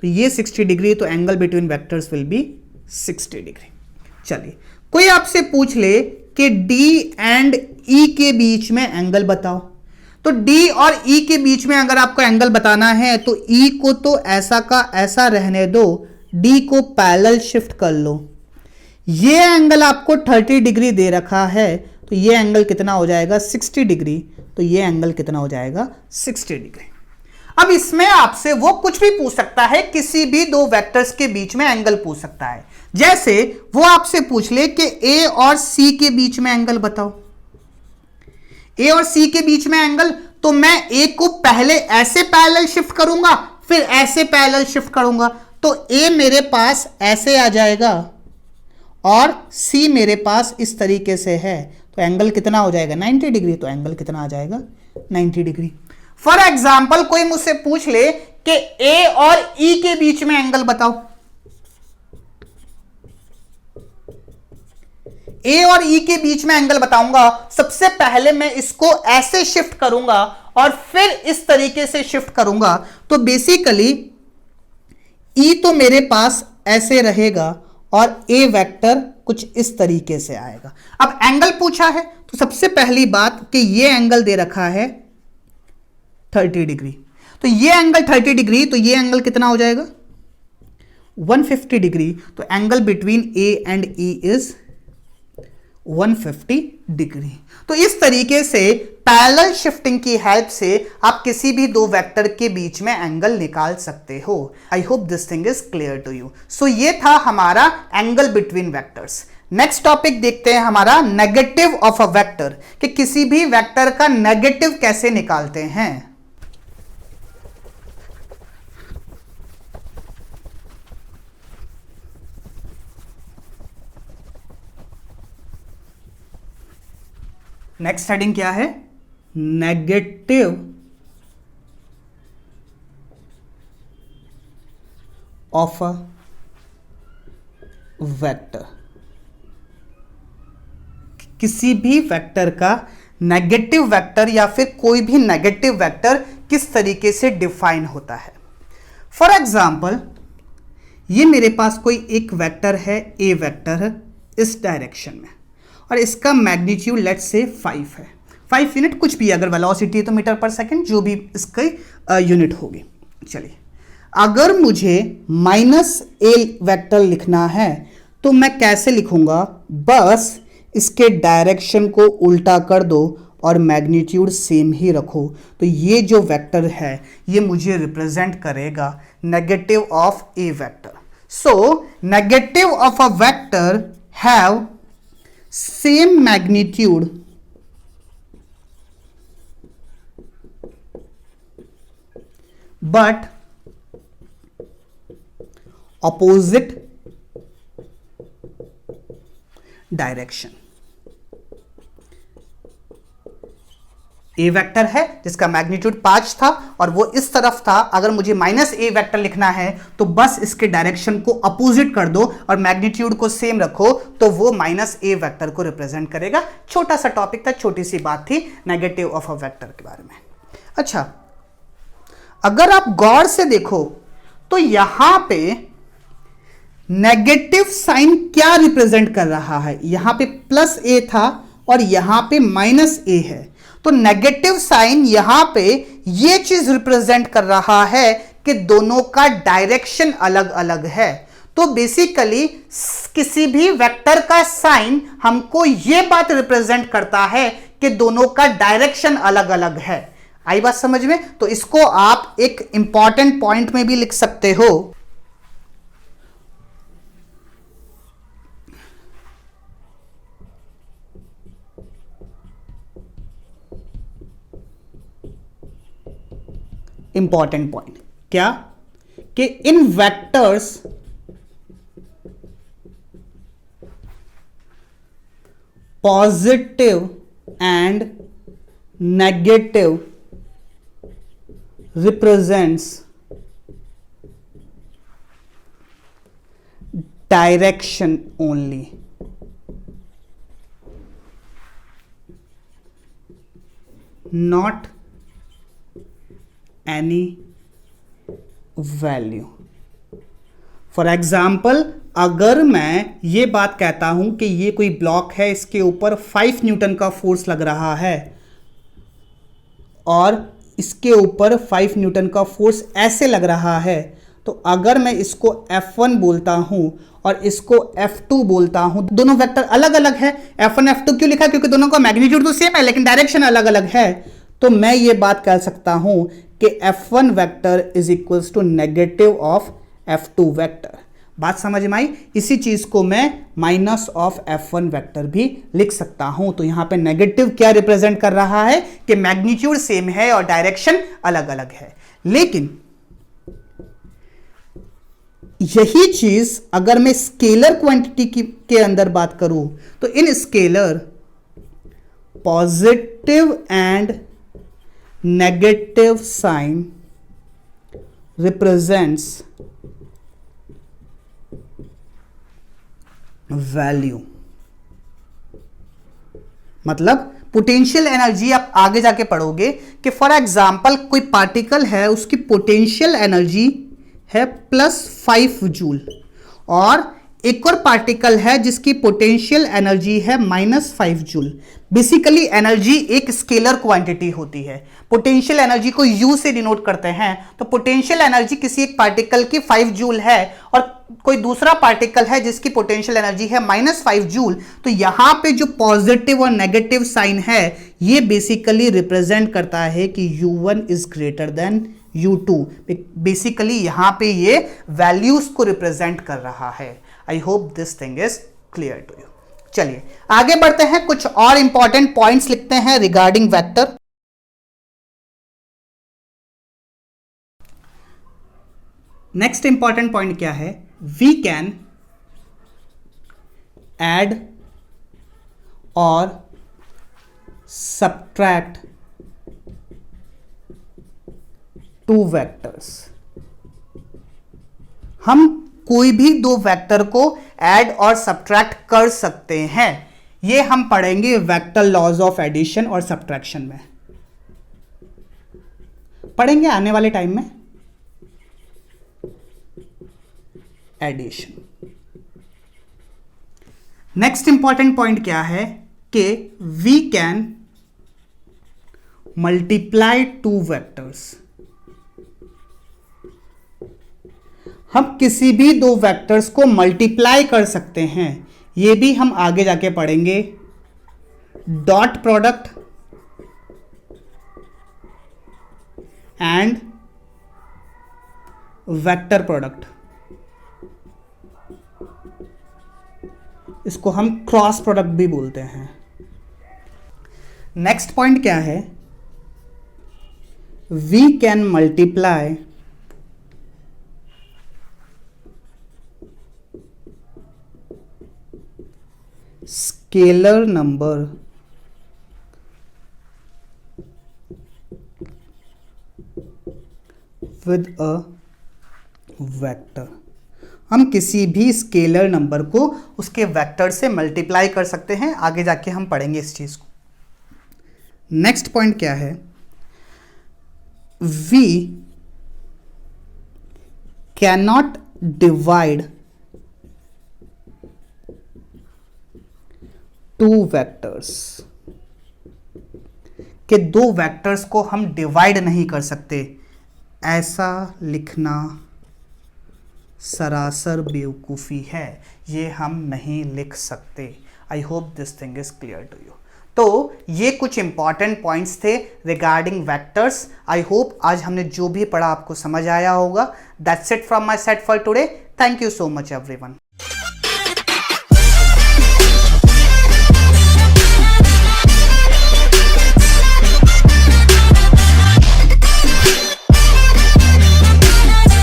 तो ये 60 डिग्री, तो angle between vectors will be 60 degree. चलिए, कोई आपसे पूछ ले कि डी एंड ई के बीच में एंगल बताओ, तो डी और ई के बीच में अगर आपको एंगल बताना है तो ई को तो ऐसा का ऐसा रहने दो, डी को पैरेलल शिफ्ट कर लो। ये एंगल आपको 30 डिग्री दे रखा है, तो ये एंगल कितना हो जाएगा 60 डिग्री, तो ये एंगल कितना हो जाएगा 60 डिग्री। अब इसमें आपसे वो कुछ भी पूछ सकता है, किसी भी दो वेक्टर्स के बीच में एंगल पूछ सकता है। जैसे वो आपसे पूछ ले कि ए और सी के बीच में एंगल बताओ, ए और सी के बीच में एंगल, तो मैं ए को पहले ऐसे पैरेलल शिफ्ट करूंगा, फिर ऐसे पैरेलल शिफ्ट करूंगा, तो ए मेरे पास ऐसे आ जाएगा और सी मेरे पास इस तरीके से है, तो एंगल कितना हो जाएगा 90 डिग्री। तो एंगल कितना आ जाएगा 90 डिग्री। फॉर एग्जाम्पल कोई मुझसे पूछ ले कि ए और ई के बीच में एंगल बताओ, ए और ई के बीच में एंगल बताऊंगा, सबसे पहले मैं इसको ऐसे शिफ्ट करूंगा और फिर इस तरीके से शिफ्ट करूंगा, तो बेसिकली ई तो मेरे पास ऐसे रहेगा और ए वेक्टर कुछ इस तरीके से आएगा। अब एंगल पूछा है, तो सबसे पहली बात कि ये एंगल दे रखा है 30 डिग्री, तो ये एंगल 30 डिग्री, तो ये एंगल कितना हो जाएगा 150 डिग्री। तो angle between A and E is 150 degree. तो इस तरीके से पैरेलल शिफ्टिंग की हेल्प से आप किसी भी दो वेक्टर के बीच में एंगल निकाल सकते हो। I hope this thing is clear to you. So ये था हमारा angle between vectors. Next topic देखते हैं हमारा नेगेटिव ऑफ अ वेक्टर, कि किसी भी वेक्टर का नेगेटिव कैसे निकालते हैं। नेक्स्ट हेडिंग क्या है, नेगेटिव ऑफ अ वेक्टर। किसी भी वेक्टर का नेगेटिव वेक्टर या फिर कोई भी नेगेटिव वेक्टर किस तरीके से डिफाइन होता है। फॉर एग्जाम्पल ये मेरे पास कोई एक वेक्टर है, ए वेक्टर है इस डायरेक्शन में, और इसका मैग्नीट्यूड लेट्स से 5 है, 5 यूनिट कुछ भी, अगर वेलोसिटी है तो मीटर पर सेकंड, जो भी इसकी यूनिट होगी। चलिए, अगर मुझे -a वेक्टर लिखना है तो मैं कैसे लिखूंगा, बस इसके डायरेक्शन को उल्टा कर दो और मैग्नीट्यूड सेम ही रखो, तो ये जो वेक्टर है ये मुझे रिप्रेजेंट करेगा negative of A vector. So negative of a vector have same magnitude but opposite direction। A vector है जिसका मैग्नीट्यूड 5 था और वो इस तरफ था, अगर मुझे -a वेक्टर लिखना है तो बस इसके डायरेक्शन को अपोजिट कर दो और मैग्नीट्यूड को सेम रखो, तो वो -a वेक्टर को रिप्रेजेंट करेगा। छोटा सा टॉपिक था, छोटी सी बात थी नेगेटिव ऑफ अ वेक्टर के बारे में। अच्छा, अगर आप गौर से देखो तो यहां पे नेगेटिव साइन क्या रिप्रेजेंट कर रहा है? यहां पे प्लस ए था और यहां पे माइनस ए है, तो नेगेटिव साइन यहां पे ये चीज रिप्रेजेंट कर रहा है कि दोनों का डायरेक्शन अलग अलग है। तो बेसिकली किसी भी वेक्टर का साइन हमको यह बात रिप्रेजेंट करता है कि दोनों का डायरेक्शन अलग अलग है। आई बात समझ में? तो इसको आप एक इंपॉर्टेंट पॉइंट में भी लिख सकते हो। इंपॉर्टेंट पॉइंट क्या? कि in vectors positive and negative represents direction only. Not any value. For example, अगर मैं ये बात कहता हूं कि ये कोई ब्लॉक है, इसके ऊपर 5 न्यूटन का फोर्स लग रहा है और इसके ऊपर 5 न्यूटन का फोर्स ऐसे लग रहा है, तो अगर मैं इसको F1 बोलता हूं और इसको F2 बोलता हूं, दोनों वेक्टर अलग अलग है। F1 F2 क्यों लिखा? क्योंकि दोनों का मैग्नीट्यूड तो सेम है लेकिन डायरेक्शन अलग अलग है। तो मैं ये बात कह सकता हूं कि F1 vector is equals to negative of F2 vector. बात समझ में आई? इसी चीज को मैं माइनस ऑफ F1 वेक्टर भी लिख सकता हूं। तो यहां पे नेगेटिव क्या रिप्रेजेंट कर रहा है कि मैग्नीट्यूड सेम है और डायरेक्शन अलग अलग है। लेकिन यही चीज अगर मैं स्केलर क्वांटिटी के अंदर बात करूं, तो in scalar positive and negative sign represents value। मतलब पोटेंशियल एनर्जी आप आगे जाके पढ़ोगे कि फॉर एग्जांपल कोई पार्टिकल है, उसकी पोटेंशियल एनर्जी है +5 जूल, और एक और पार्टिकल है जिसकी पोटेंशियल एनर्जी है -5 जूल। बेसिकली एनर्जी एक स्केलर क्वांटिटी होती है। पोटेंशियल एनर्जी को U से डिनोट करते हैं। तो पोटेंशियल एनर्जी किसी एक पार्टिकल की 5 जूल है और कोई दूसरा पार्टिकल है जिसकी पोटेंशियल एनर्जी है -5 जूल। तो यहां पे जो पॉजिटिव और नेगेटिव साइन है ये बेसिकली रिप्रेजेंट करता है कि U1 is greater then U2। Basically यहां पे ये वैल्यूज को रिप्रेजेंट कर रहा है। I hope this thing is clear to you. चलिए आगे बढ़ते हैं, कुछ और इंपॉर्टेंट पॉइंट्स लिखते हैं regarding vector. Next important point क्या है? वी कैन ऐड और सब्ट्रैक्ट टू वेक्टर्स। हम कोई भी दो वेक्टर को ऐड और सब्ट्रैक्ट कर सकते हैं। ये हम पढ़ेंगे वेक्टर लॉज ऑफ एडिशन और सब्ट्रैक्शन में, पढ़ेंगे आने वाले टाइम में। एडिशन। नेक्स्ट इंपॉर्टेंट पॉइंट क्या है कि we can multiply two vectors. हम किसी भी दो वेक्टर्स को मल्टीप्लाई कर सकते हैं, ये भी हम आगे जाके पढ़ेंगे। Dot product and vector product, इसको हम क्रॉस प्रोडक्ट भी बोलते हैं। नेक्स्ट पॉइंट क्या है? We can multiply scalar number with a vector. हम किसी भी स्केलर नंबर को उसके वेक्टर से मल्टीप्लाई कर सकते हैं। आगे जाके हम पढ़ेंगे इस चीज को। नेक्स्ट पॉइंट क्या है? We cannot divide two vectors कि दो वेक्टर्स को हम डिवाइड नहीं कर सकते, ऐसा लिखना सरासर बेवकूफ़ी है, ये हम नहीं लिख सकते। I hope this thing is clear to you. तो ये कुछ इंपॉर्टेंट पॉइंट्स थे रिगार्डिंग वेक्टर्स। आई होप आज हमने जो भी पढ़ा आपको समझ आया होगा। That's it from my side for today. Thank you so much everyone.